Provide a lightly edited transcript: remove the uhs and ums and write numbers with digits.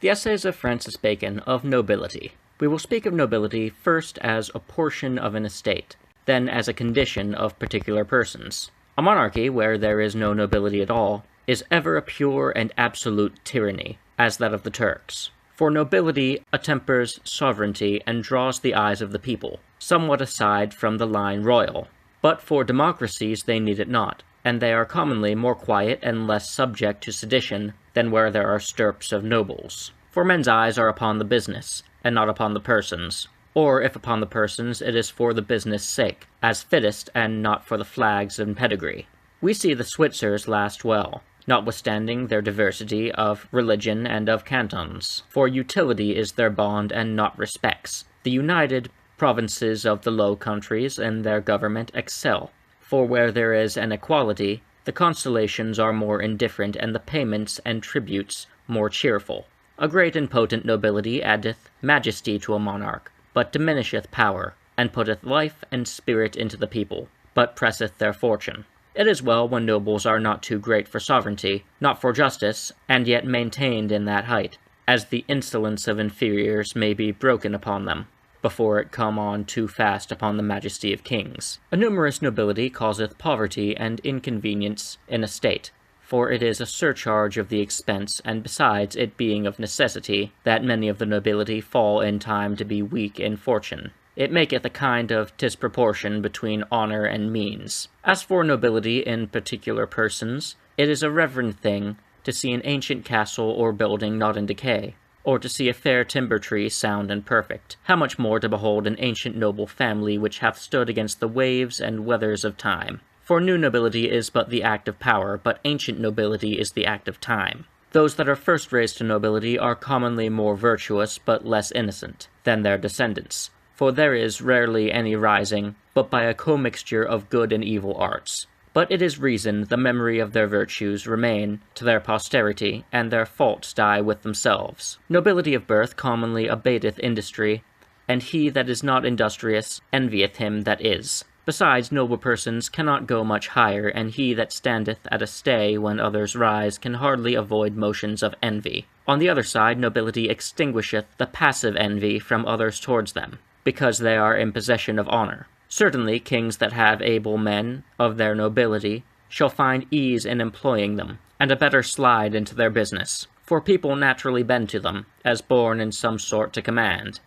The Essays of Francis Bacon of Nobility. We will speak of nobility first as a portion of an estate, then as a condition of particular persons. A monarchy, where there is no nobility at all, is ever a pure and absolute tyranny, as that of the Turks. For nobility attempers sovereignty and draws the eyes of the people, somewhat aside from the line royal. But for democracies they need it not, and they are commonly more quiet and less subject to sedition than where there are stirps of nobles. For men's eyes are upon the business, and not upon the persons. Or if upon the persons, it is for the business' sake, as fittest, and not for the flags and pedigree. We see the Switzers last well, notwithstanding their diversity of religion and of cantons, for utility is their bond and not respects. The united provinces of the Low Countries in their government excel, for where there is an equality, the constellations are more indifferent and the payments and tributes more cheerful. A great and potent nobility addeth majesty to a monarch, but diminisheth power, and putteth life and spirit into the people, but presseth their fortune. It is well when nobles are not too great for sovereignty, not for justice, and yet maintained in that height, as the insolence of inferiors may be broken upon them, before it come on too fast upon the majesty of kings. A numerous nobility causeth poverty and inconvenience in a state, for it is a surcharge of the expense, and besides it being of necessity, that many of the nobility fall in time to be weak in fortune. It maketh a kind of disproportion between honour and means. As for nobility in particular persons, it is a reverend thing to see an ancient castle or building not in decay, or to see a fair timber tree sound and perfect. How much more to behold an ancient noble family which hath stood against the waves and weathers of time. For new nobility is but the act of power, but ancient nobility is the act of time. Those that are first raised to nobility are commonly more virtuous, but less innocent, than their descendants. For there is rarely any rising, but by a commixture of good and evil arts. But it is reason the memory of their virtues remain to their posterity, and their faults die with themselves. Nobility of birth commonly abateth industry, and he that is not industrious envieth him that is. Besides, noble persons cannot go much higher, and he that standeth at a stay when others rise can hardly avoid motions of envy. On the other side, nobility extinguisheth the passive envy from others towards them, because they are in possession of honour. Certainly, kings that have able men of their nobility shall find ease in employing them, and a better slide into their business. For people naturally bend to them, as born in some sort to command,